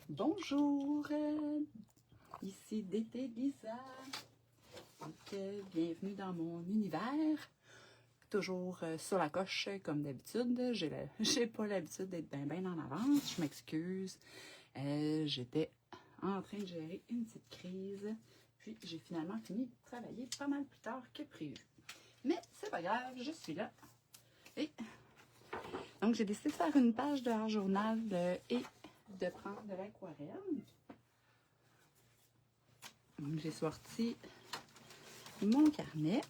Bonjour, ici DT Lisa. Donc, bienvenue dans mon univers. Toujours sur la coche comme d'habitude. J'ai pas l'habitude d'être bien en avance. Je m'excuse. J'étais en train de gérer une petite crise. Puis j'ai finalement fini de travailler pas mal plus tard que prévu. Mais c'est pas grave, je suis là. Et donc j'ai décidé de faire une page de art journal et de prendre de l'aquarelle. Donc j'ai sorti mon carnet.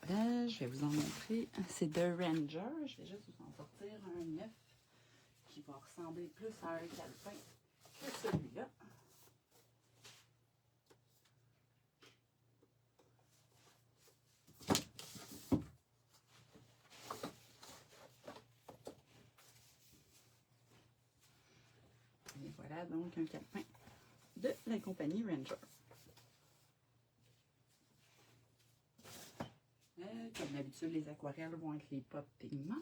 Je vais vous en montrer. C'est de Ranger. Je vais juste vous en sortir un neuf qui va ressembler plus à un calepin que celui-là. Et voilà donc un calepin de la compagnie Ranger. Comme d'habitude, les aquarelles vont être les pop pigments.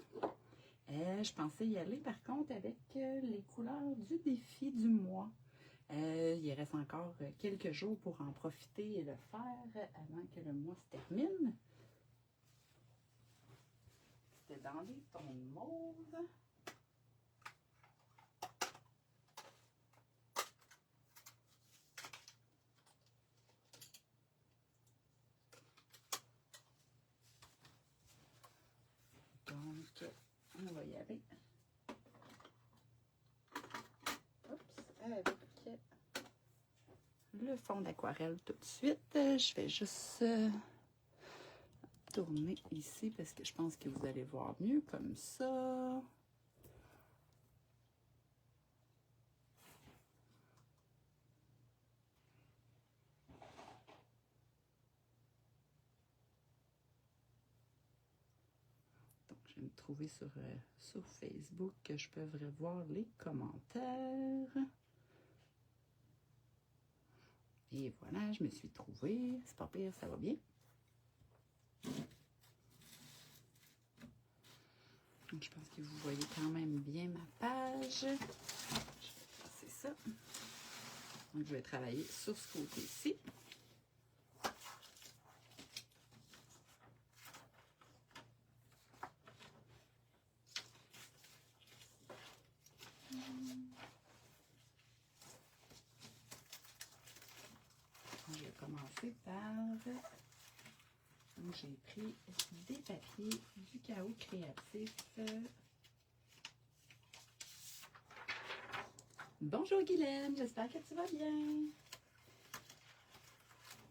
Je pensais y aller par contre avec les couleurs du défi du mois. Il reste encore quelques jours pour en profiter et le faire avant que le mois se termine. C'était dans les tons mauves. Donc, on va y aller. Avec le fond d'aquarelle tout de suite. Je vais juste tourner ici parce que je pense que vous allez voir mieux comme ça. Donc, je vais me trouver sur Facebook que je peux voir les commentaires. Et voilà, je me suis trouvée. C'est pas pire, ça va bien. Donc, je pense que vous voyez quand même bien ma page. Je vais passer ça. Donc, je vais travailler sur ce côté-ci. Je vais commencer par... Donc, j'ai pris des papiers du chaos créatif. Bonjour Guylaine, j'espère que tu vas bien.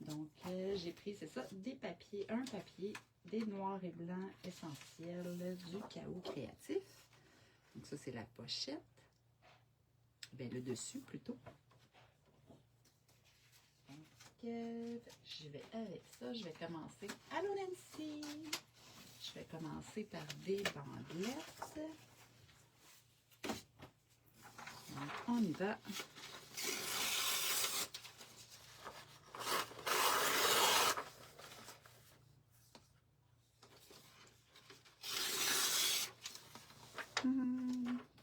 Donc, j'ai pris, c'est ça, des papiers, un papier, des noirs et blancs essentiels du chaos créatif. Donc, ça, c'est la pochette. Ben, le dessus, plutôt. Donc, je vais avec ça, je vais commencer. Allô Nancy! Je vais commencer par des bandelettes. Donc, on y va.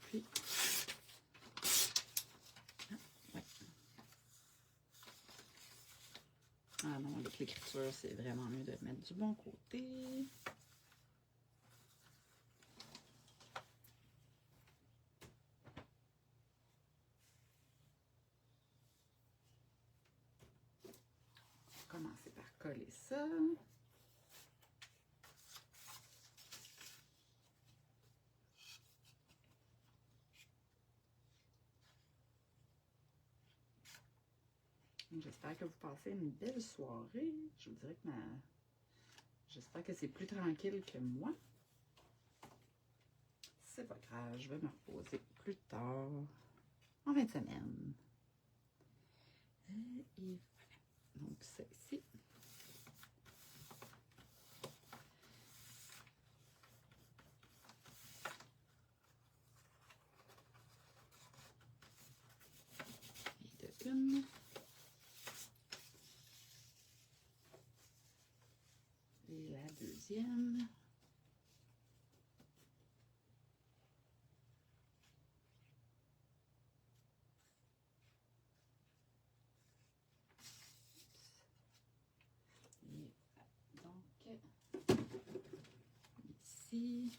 Puis, ouais. Ah non, avec l'écriture, c'est vraiment mieux de le mettre du bon côté. On va commencer par coller ça. J'espère que vous passez une belle soirée. Je vous dirais que j'espère que c'est plus tranquille que moi. C'est pas grave, je vais me reposer plus tard, en fin de semaine. Et voilà. Donc, ça ici. Et de une. Et la deuxième. ici.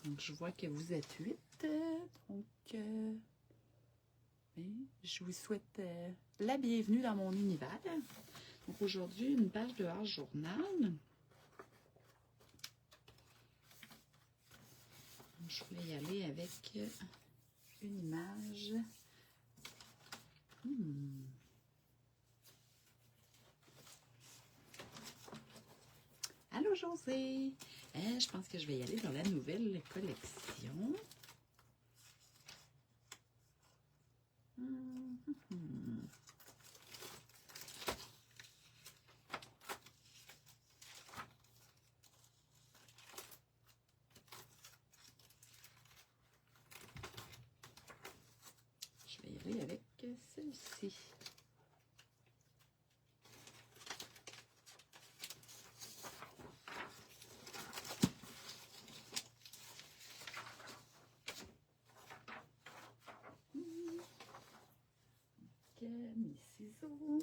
Donc, je vois que vous êtes 8. Donc, je vous souhaite la bienvenue dans mon univers. Donc, aujourd'hui, une page de Art Journal. Je voulais y aller avec une image. Allô, José! Je pense que je vais y aller dans la nouvelle collection. Je vais y aller avec celle-ci. Mes ciseaux.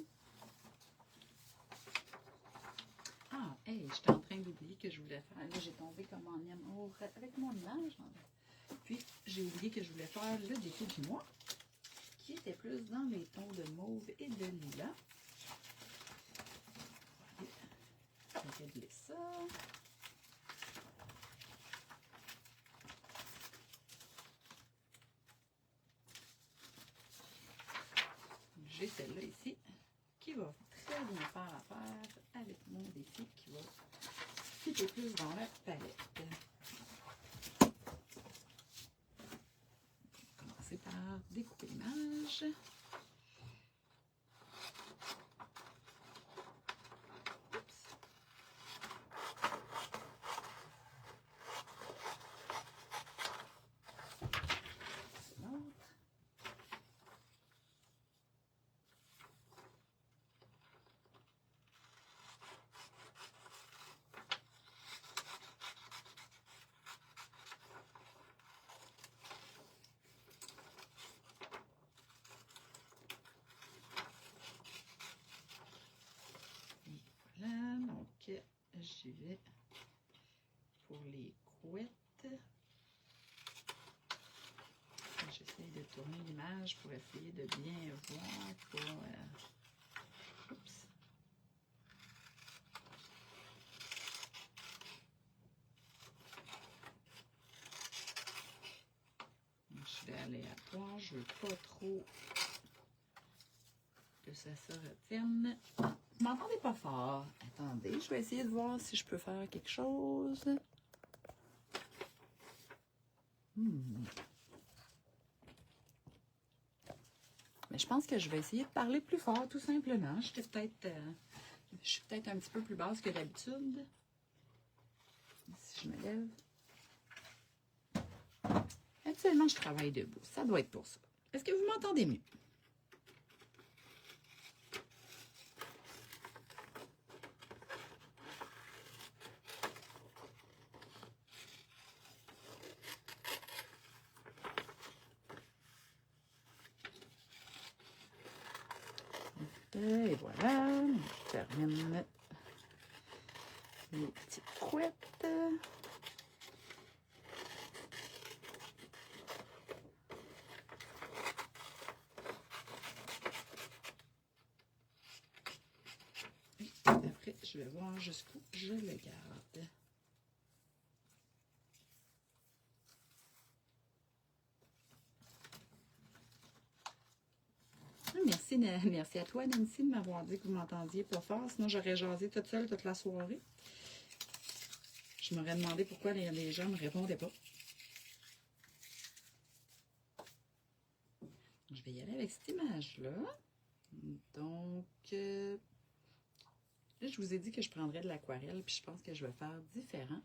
Ah, hey, j'étais en train d'oublier que je voulais faire. Là, j'ai tombé comme en amour avec mon image. Puis, j'ai oublié que je voulais faire le défi du mois, qui était plus dans les tons de mauve et de lilas. Je vais régler ça. J'ai celle-là ici, qui va très bien faire affaire avec mon défi qui va fitter plus dans la palette. On va commencer par découper l'image. Voilà, donc j'y vais pour les couettes. J'essaie de tourner l'image pour essayer de bien voir pour... oups. Je vais aléatoire, je veux pas trop que ça se retienne. Vous m'entendez pas fort? Attendez, je vais essayer de voir si je peux faire quelque chose. Mais je pense que je vais essayer de parler plus fort, tout simplement. Je suis peut-être un petit peu plus basse que d'habitude. Si je me lève. Actuellement, je travaille debout. Ça doit être pour ça. Est-ce que vous m'entendez mieux? Et voilà, je termine les petites couettes. Et après, je vais voir jusqu'où je le garde. Merci à toi, Nancy, de m'avoir dit que vous m'entendiez pas fort. Sinon, j'aurais jasé toute seule toute la soirée. Je m'aurais demandé pourquoi les gens ne me répondaient pas. Je vais y aller avec cette image-là. Donc, là, je vous ai dit que je prendrais de l'aquarelle, puis je pense que je vais faire différent.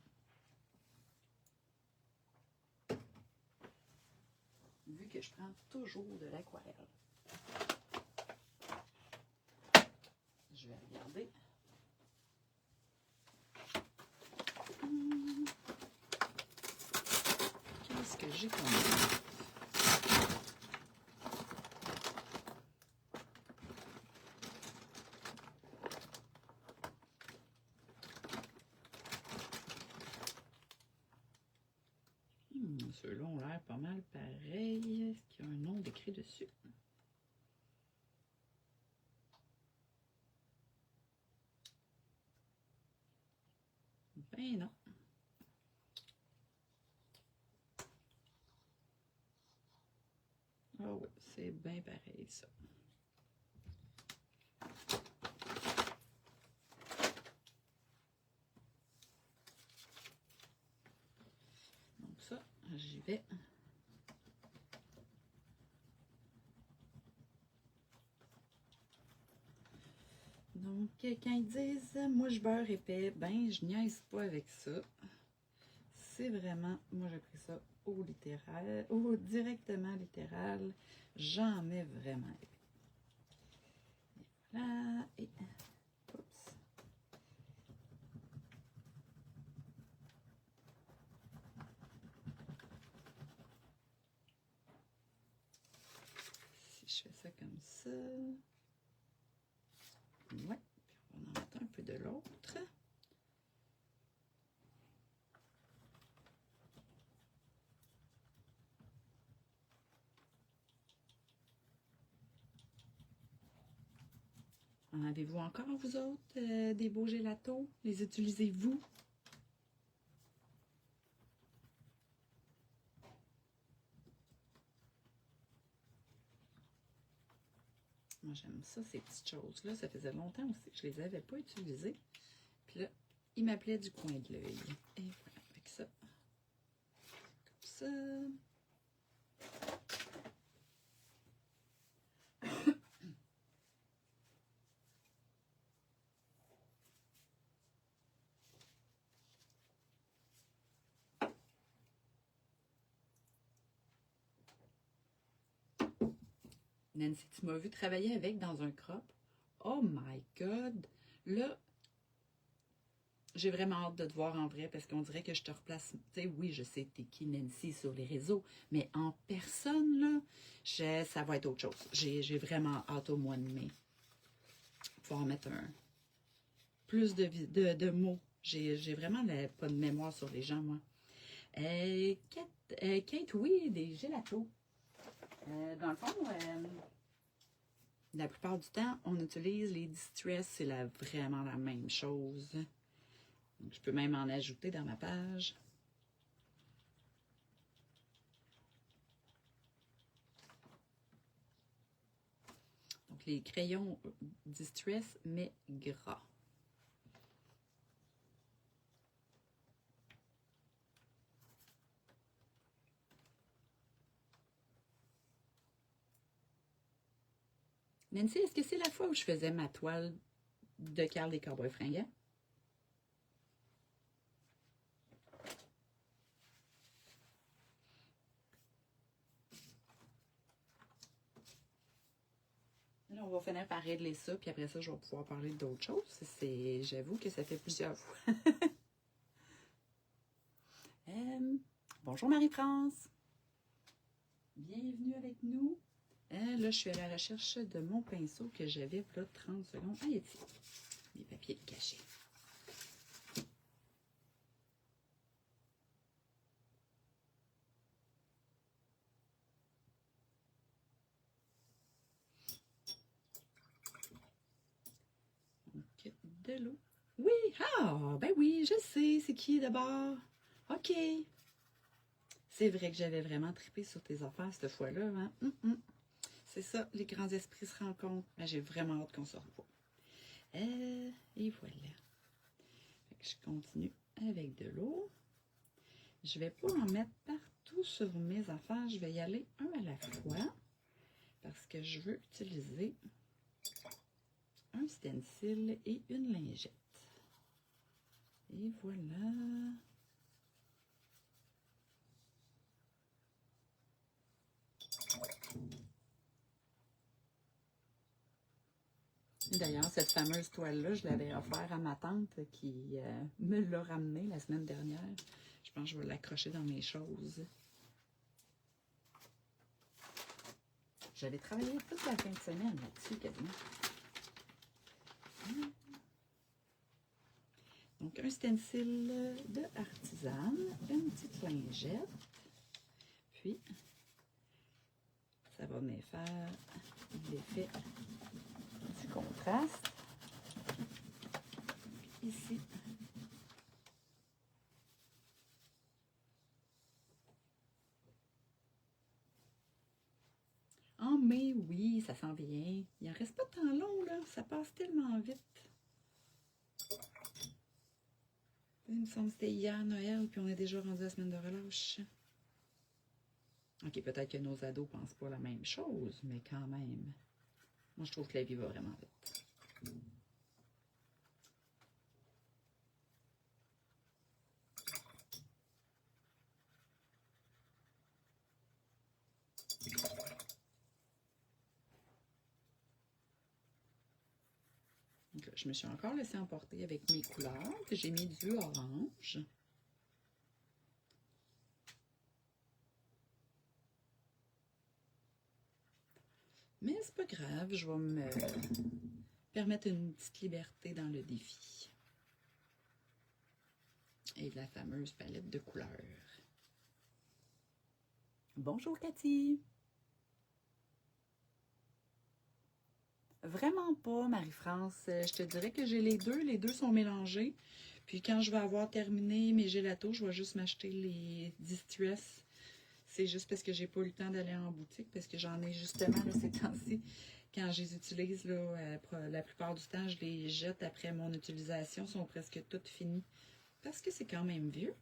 Vu que je prends toujours de l'aquarelle. Je vais regarder. Qu'est-ce que j'ai comme ça? Ceux-là ont l'air pas mal pareil. Est-ce qu'il y a un nom décrit dessus? Ben non. Ah oui, c'est bien pareil ça. Donc ça, j'y vais. Donc, quand ils disent « moi je beurre épais », ben je niaise pas avec ça. C'est vraiment, moi j'ai pris ça au littéral, ou directement littéral. J'en mets vraiment épais. Et voilà, et... Oups. Si je fais ça comme ça... Ouais, puis on va en mettre un peu de l'autre. En avez-vous encore, vous autres, des beaux gélatos? Les utilisez-vous? Moi, j'aime ça, ces petites choses-là. Ça faisait longtemps aussi que je les avais pas utilisées. Puis là, il m'appelait du coin de l'œil. Et voilà, avec ça. Comme ça. Nancy, tu m'as vu travailler avec dans un crop. Oh my God! Là, j'ai vraiment hâte de te voir en vrai parce qu'on dirait que je te replace. Tu sais, oui, je sais t'es qui Nancy sur les réseaux, mais en personne, là, ça va être autre chose. J'ai vraiment hâte au mois de mai. Pouvoir mettre plus de mots. J'ai vraiment pas de mémoire sur les gens, moi. Kate, oui, des gélatos. Dans le fond, la plupart du temps, on utilise les Distress, c'est vraiment la même chose. Donc, je peux même en ajouter dans ma page. Donc, les crayons Distress, mais gras. Nancy, est-ce que c'est la fois où je faisais ma toile de Carl des Cowboys fringants? Là, on va finir par régler ça, puis après ça, je vais pouvoir parler d'autres choses. J'avoue que ça fait plusieurs fois. Bonjour Marie-France. Bienvenue avec nous. Là, je suis à la recherche de mon pinceau que j'avais là 30 secondes. Ah, il est ici. Mes papiers cachés. Donc, de l'eau. Oui, ben oui, je sais, c'est qui d'abord? OK. C'est vrai que j'avais vraiment trippé sur tes affaires cette fois-là. Hein? C'est ça, les grands esprits se rencontrent. J'ai vraiment hâte qu'on se revoie. Et voilà. Fait que je continue avec de l'eau. Je vais pas en mettre partout sur mes affaires. Je vais y aller un à la fois parce que je veux utiliser un stencil et une lingette. Et voilà. D'ailleurs, cette fameuse toile-là, je l'avais offert à ma tante qui me l'a ramenée la semaine dernière. Je pense que je vais l'accrocher dans mes choses. J'avais travaillé toute la fin de semaine là-dessus, quasiment. Donc, un stencil de artisane, une petite lingette. puis ça va venir faire l'effet du contraste. Ici. En mai, oui, ça sent bien. Il en reste pas tant long, là. Ça passe tellement vite. Il me semble que c'était hier, Noël, puis on est déjà rendu à la semaine de relâche. OK, peut-être que nos ados pensent pas la même chose, mais quand même. Moi, je trouve que la vie va vraiment vite. Donc là, je me suis encore laissée emporter avec mes couleurs. J'ai mis du orange. Mais c'est pas grave, je vais me permettre une petite liberté dans le défi. Et de la fameuse palette de couleurs. Bonjour Cathy! Vraiment pas, Marie-France. Je te dirais que j'ai les deux sont mélangés. Puis quand je vais avoir terminé mes gélatos, je vais juste m'acheter les Distress. C'est juste parce que j'ai pas eu le temps d'aller en boutique, parce que j'en ai justement là, ces temps-ci. Quand je les utilise, là, la plupart du temps, je les jette après mon utilisation, sont presque toutes finies. Parce que c'est quand même vieux.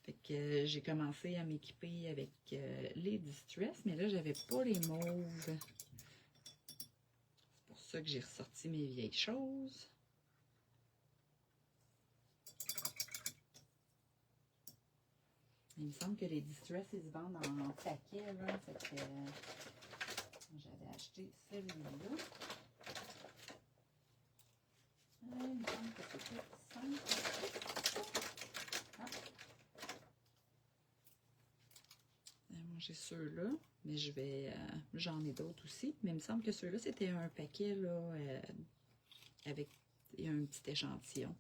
Fait que j'ai commencé à m'équiper avec les Distress, mais là, j'avais pas les mauves. C'est pour ça que j'ai ressorti mes vieilles choses. Il me semble que les Distress, ils se vendent en paquet, là. Fait que j'avais acheté celui-là. Il me semble que c'était 5. Ah. Moi, j'ai ceux-là, mais j'en ai d'autres aussi. Mais il me semble que ceux-là, c'était un paquet, là, avec un petit échantillon.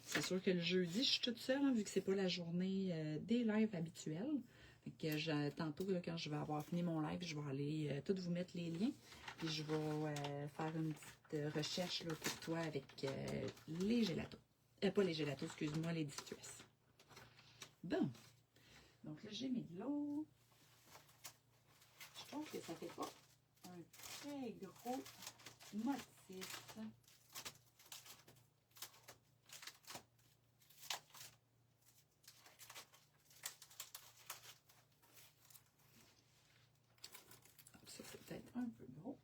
C'est sûr que le jeudi, je suis toute seule, hein, vu que c'est pas la journée des lives habituels. Fait que tantôt, là, quand je vais avoir fini mon live, je vais aller tout vous mettre les liens. Puis je vais faire une petite recherche là, pour toi avec les gélatos. Pas les gélatos, excuse-moi, les Distress. Bon. Donc là, j'ai mis de l'eau. Je trouve que ça fait pas un très gros motif. Ça, c'est peut-être un peu gros.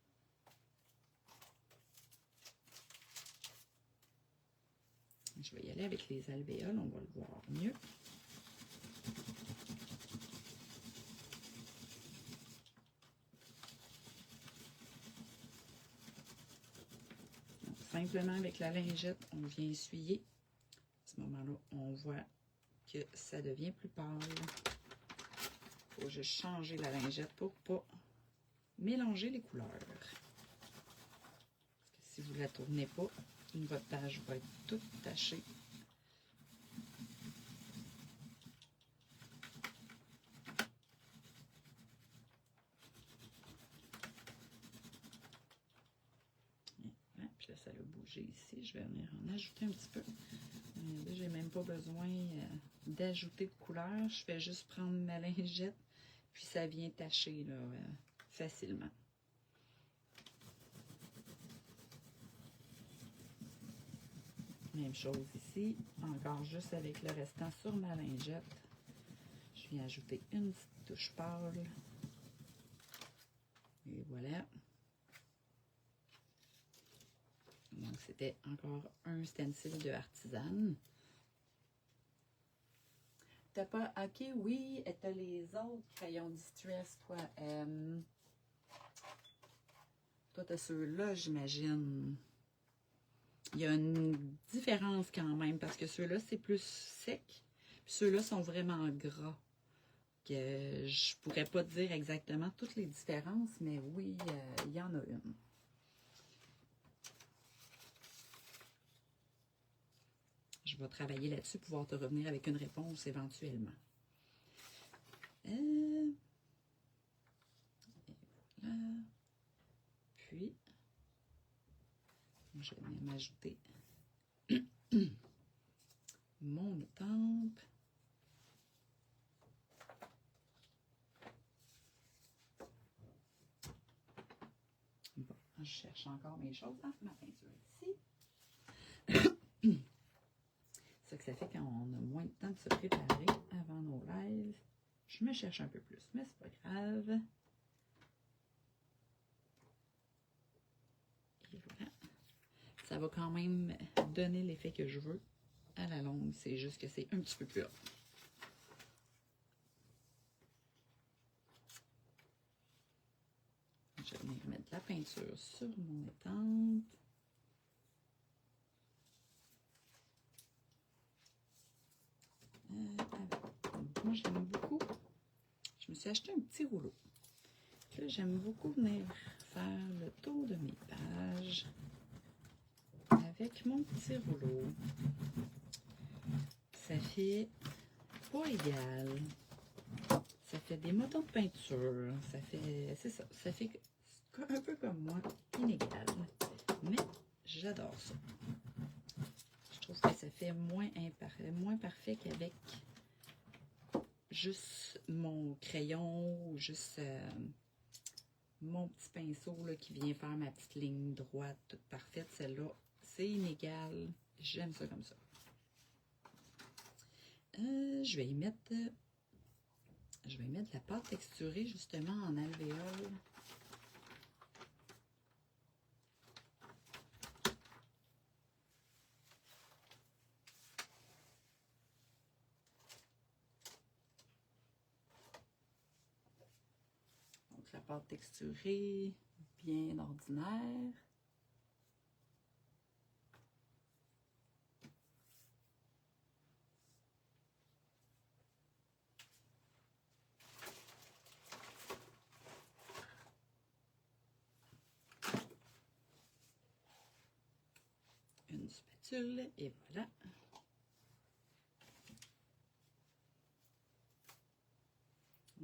Je vais y aller avec les alvéoles, on va le voir mieux. Donc, simplement avec la lingette, on vient essuyer. À ce moment-là, on voit que ça devient plus pâle. Il faut juste changer la lingette pour ne pas mélanger les couleurs. Parce que si vous ne la tournez pas, votre page va être toute tachée. Voilà, puis là, ça a bougé ici. Je vais venir en ajouter un petit peu. Là, j'ai même pas besoin d'ajouter de couleur. Je fais juste prendre ma lingette, puis ça vient tacher là, facilement. Même chose ici, encore juste avec le restant sur ma lingette. Je viens ajouter une petite touche pâle. Et voilà. Donc, c'était encore un stencil de Artisan. T'as pas... OK, oui, t'as les autres crayons Distress, toi. Toi, t'as ceux-là, j'imagine. Il y a une différence quand même, parce que ceux-là, c'est plus sec. Puis ceux-là sont vraiment gras. Que je pourrais pas te dire exactement toutes les différences, mais oui, il y en a une. Je vais travailler là-dessus, pouvoir te revenir avec une réponse éventuellement. Je vais venir m'ajouter mon étampe. Bon, je cherche encore mes choses. Ah, ma peinture ici. Ça que ça fait quand on a moins de temps de se préparer avant nos lives. Je me cherche un peu plus, mais c'est pas grave. Et voilà. Ça va quand même donner l'effet que je veux. À la longue, c'est juste que c'est un petit peu plus haut. Je vais venir mettre de la peinture sur mon étampe. Moi, j'aime beaucoup. Je me suis acheté un petit rouleau. Là, j'aime beaucoup venir faire le tour de mes pages avec mon petit rouleau. Ça fait pas égal. Ça fait des motos de peinture. Ça fait, c'est ça. Ça fait un peu comme moi, inégal. Mais j'adore ça. Je trouve que ça fait moins parfait qu'avec juste mon crayon ou juste mon petit pinceau là, qui vient faire ma petite ligne droite toute parfaite. Celle-là, c'est inégal. J'aime ça comme ça. Je vais y mettre de la pâte texturée justement en alvéole. Donc la pâte texturée, bien ordinaire. Une spatule et voilà.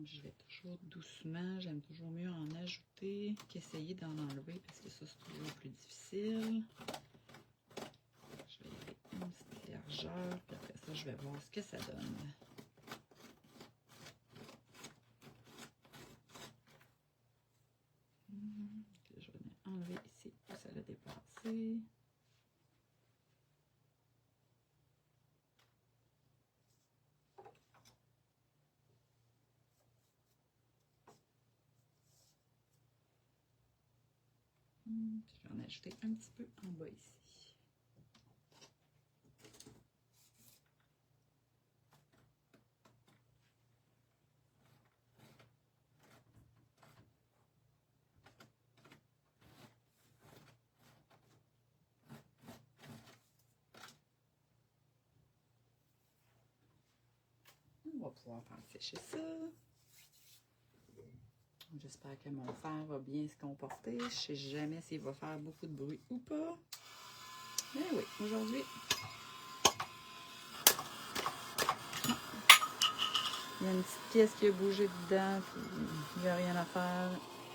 Je vais toujours doucement, j'aime toujours mieux en ajouter qu'essayer d'en enlever parce que ça c'est toujours plus difficile. Je vais y aller une petite largeur, puis après ça je vais voir ce que ça donne. Je vais enlever ici où ça l'a dépassé. Je vais en ajouter un petit peu en bas ici. On va pouvoir faire sécher ça. J'espère que mon fer va bien se comporter. Je ne sais jamais s'il va faire beaucoup de bruit ou pas. Mais oui, aujourd'hui, il y a une petite pièce qui a bougé dedans, puis il n'y a rien à faire.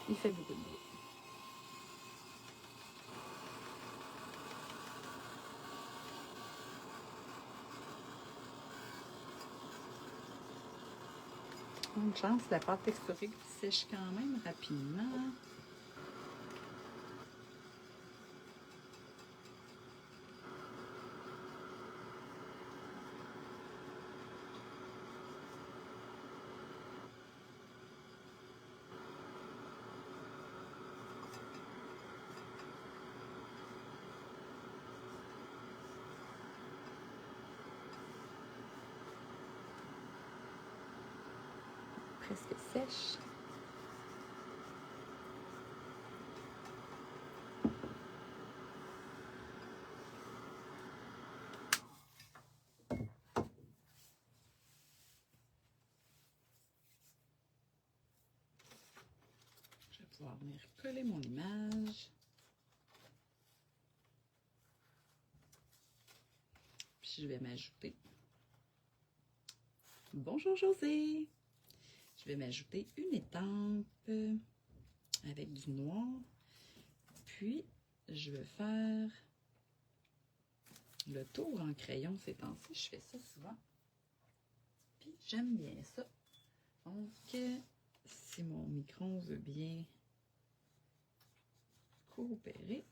Il fait beaucoup de bruit. Une chance, la pâte texturée sèche quand même rapidement. Presque sèche. Je vais pouvoir venir coller mon image. Puis je vais m'ajouter. Bonjour José! Je vais m'ajouter une étampe avec du noir. Puis, je vais faire le tour en crayon ces temps-ci. Je fais ça souvent. Puis j'aime bien ça. Donc, si mon micron veut bien coopérer.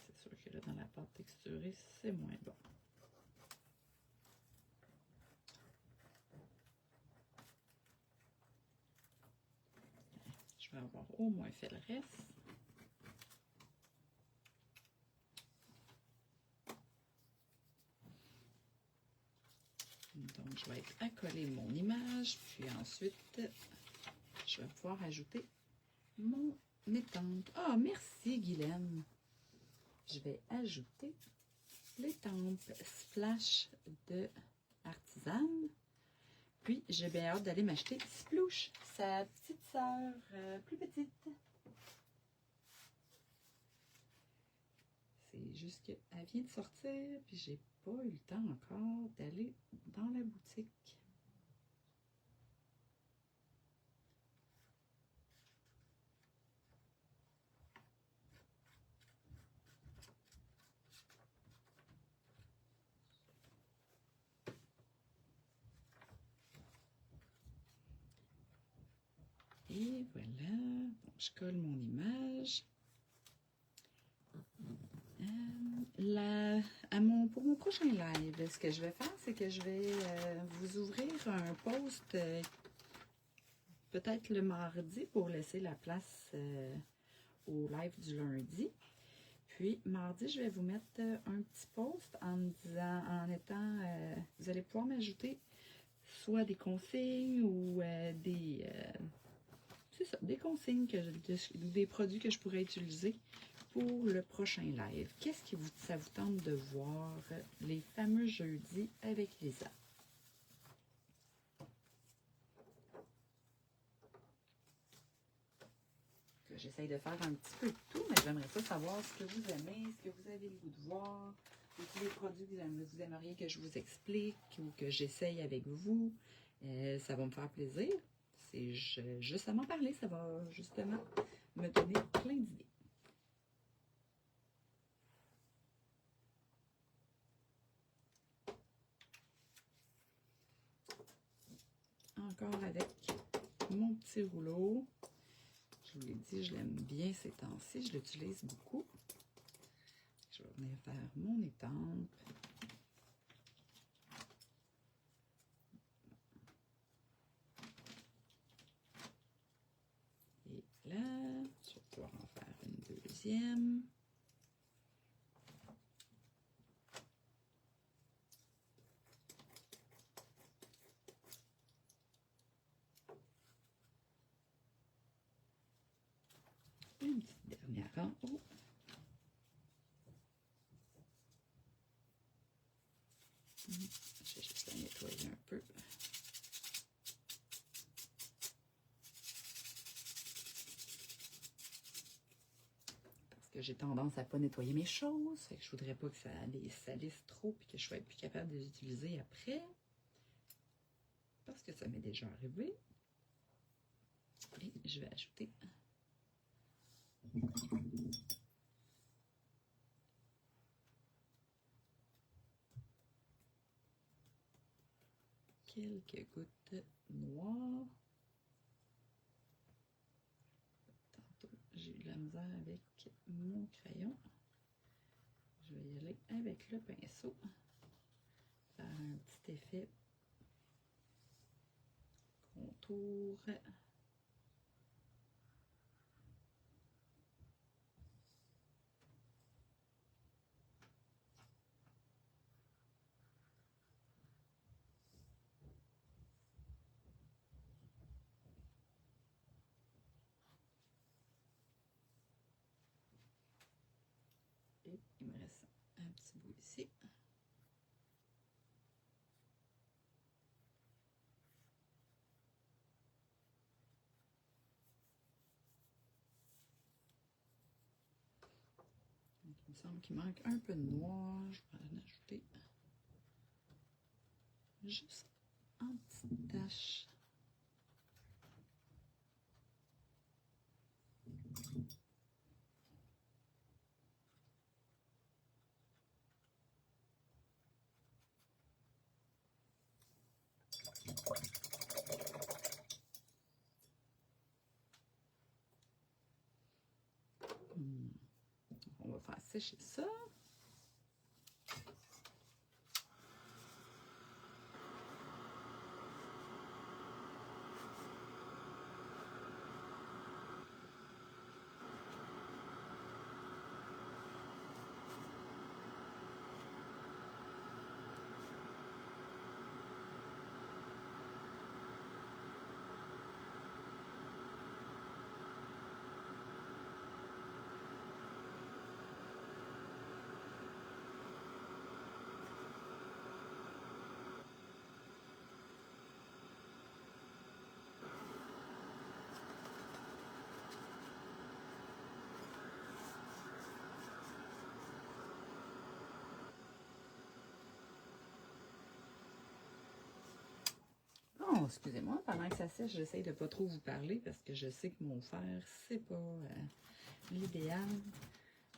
C'est sûr que là, dans la pâte texturée, c'est moins bon. Je vais avoir au moins fait le reste. Donc, je vais être accoler mon image, puis ensuite, je vais pouvoir ajouter mon étampe. Ah, merci Guylaine! Je vais ajouter l'étampe Splash de Artisane. Puis, j'ai bien hâte d'aller m'acheter Splouche, sa petite sœur plus petite. C'est juste qu'elle vient de sortir, puis j'ai pas eu le temps encore d'aller dans la boutique. Et voilà, donc, je colle mon image. Pour mon prochain live, ce que je vais faire, c'est que je vais vous ouvrir un post peut-être le mardi pour laisser la place au live du lundi. Puis mardi, je vais vous mettre un petit post en me disant, vous allez pouvoir m'ajouter soit des consignes ou c'est ça, des consignes, des produits que je pourrais utiliser pour le prochain live. Qu'est-ce que ça vous tente de voir les fameux jeudis avec Lisa? J'essaye de faire un petit peu de tout, mais j'aimerais ça savoir ce que vous aimez, ce que vous avez le goût de voir, tous les produits que vous aimeriez que je vous explique ou que j'essaye avec vous. Ça va me faire plaisir. C'est juste à m'en parler, ça va justement me donner plein d'idées. Encore avec mon petit rouleau. Je vous l'ai dit, je l'aime bien ces temps-ci, je l'utilise beaucoup. Je vais venir faire mon étampe. Et là, je vais pouvoir en faire une deuxième. Une petite dernière en haut. Je vais juste la nettoyer un peu. Parce que j'ai tendance à ne pas nettoyer mes choses. Fait que je voudrais pas que ça les salisse trop et que je sois plus capable de les utiliser après. Parce que ça m'est déjà arrivé. Et je vais ajouter quelques gouttes noires. Tantôt, j'ai eu de la misère avec mon crayon. Je vais y aller avec le pinceau. Faire un petit effet contour. Et il me reste un petit bout ici. Donc, il me semble qu'il manque un peu de noir. Je vais en ajouter juste en petites taches. sécher ça. Oh, excusez-moi, pendant que ça sèche, j'essaye de ne pas trop vous parler parce que je sais que mon fer, c'est pas l'idéal.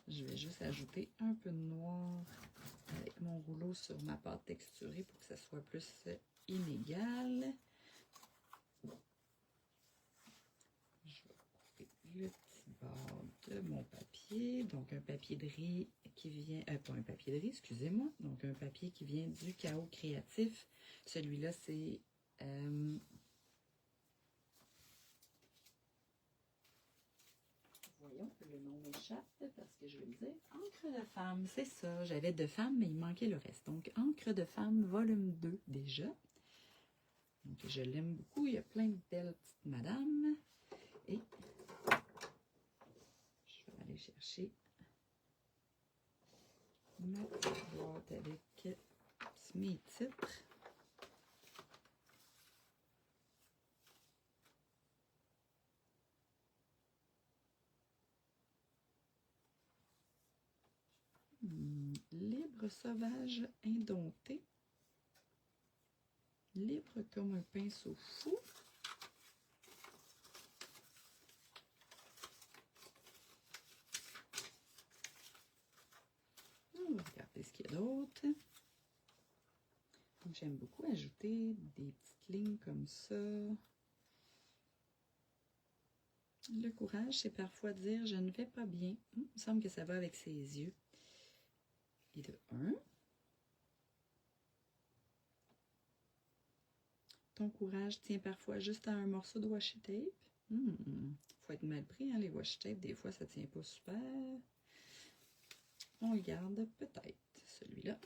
Je vais juste ajouter un peu de noir avec mon rouleau sur ma pâte texturée pour que ça soit plus inégal. Je vais couper le petit bord de mon papier. Donc, un papier de riz qui vient... pas un papier de riz, excusez-moi. Donc, un papier qui vient du Chaos Créatif. Celui-là, c'est... voyons, le nom m'échappe parce que je vais le dire. Encre de femme, c'est ça. J'avais de femme, mais il manquait le reste. Donc, Encre de femme, volume 2 déjà. Donc, je l'aime beaucoup. Il y a plein de belles petites madames. Et je vais aller chercher ma petite boîte avec mes titres. Libre, sauvage, indompté. Libre comme un pinceau fou. On va regarder ce qu'il y a d'autre. J'aime beaucoup ajouter des petites lignes comme ça. Le courage, c'est parfois dire « je ne vais pas bien ». Il me semble que ça va avec ses yeux. Et de 1. Ton courage tient parfois juste à un morceau de washi tape. Faut être mal pris, hein, les washi tape. Des fois, ça tient pas super. On le garde peut-être, celui-là.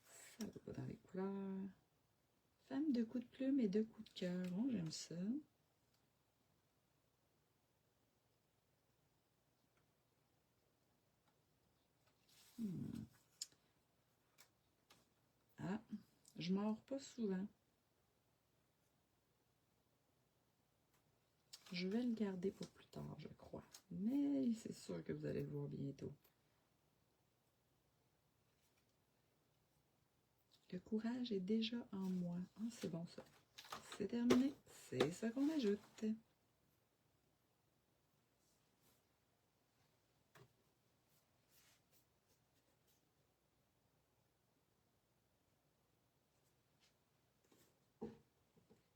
Ça va pas dans les couleurs. Femme de coups de plume et de coups de cœur. Oh, j'aime ça. Ah, je mords pas souvent. Je vais le garder pour plus tard, je crois. Mais c'est sûr que vous allez le voir bientôt. Le courage est déjà en moi. Ah, c'est bon ça. C'est terminé. C'est ça qu'on ajoute.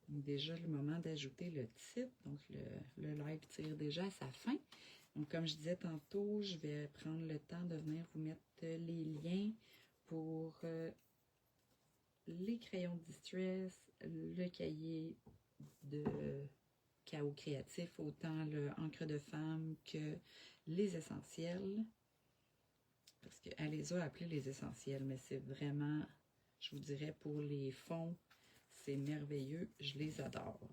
Déjà le moment d'ajouter le titre. Donc le live tire déjà à sa fin. Donc comme je disais tantôt, je vais prendre le temps de venir vous mettre les liens pour les crayons de distress, le cahier de Chaos Créatif, autant le encre de femme que les essentiels. Parce qu'elle les a appelés les essentiels, mais c'est vraiment, je vous dirais, pour les fonds, c'est merveilleux. Je les adore.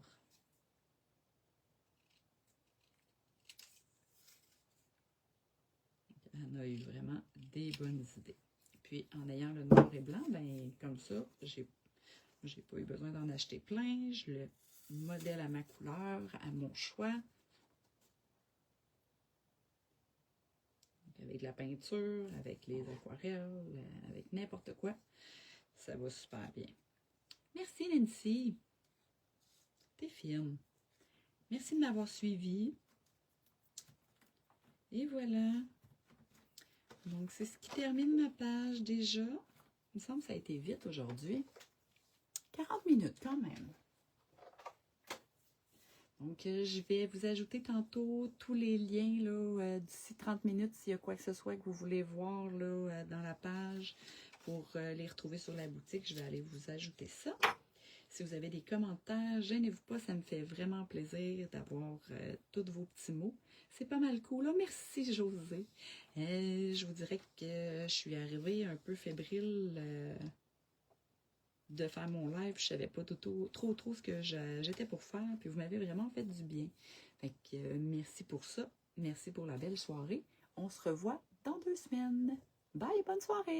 Elle a eu vraiment des bonnes idées. Puis, en ayant le noir et blanc, ben comme ça, j'ai pas eu besoin d'en acheter plein. Je le modèle à ma couleur, à mon choix. Donc, avec la peinture, avec les aquarelles, avec n'importe quoi, ça va super bien. Merci Nancy. T'es fine. Merci de m'avoir suivi. Et voilà. Donc, c'est ce qui termine ma page déjà. Il me semble que ça a été vite aujourd'hui. 40 minutes quand même. Donc, je vais vous ajouter tantôt tous les liens là, d'ici 30 minutes s'il y a quoi que ce soit que vous voulez voir là, dans la page pour les retrouver sur la boutique. Je vais aller vous ajouter ça. Si vous avez des commentaires, gênez-vous pas, ça me fait vraiment plaisir d'avoir tous vos petits mots. C'est pas mal cool. Là. Merci, José. Je vous dirais que je suis arrivée un peu fébrile de faire mon live. Je savais pas trop ce que j'étais pour faire. Puis vous m'avez vraiment fait du bien. Fait que merci pour ça. Merci pour la belle soirée. On se revoit dans 2 semaines. Bye, bonne soirée!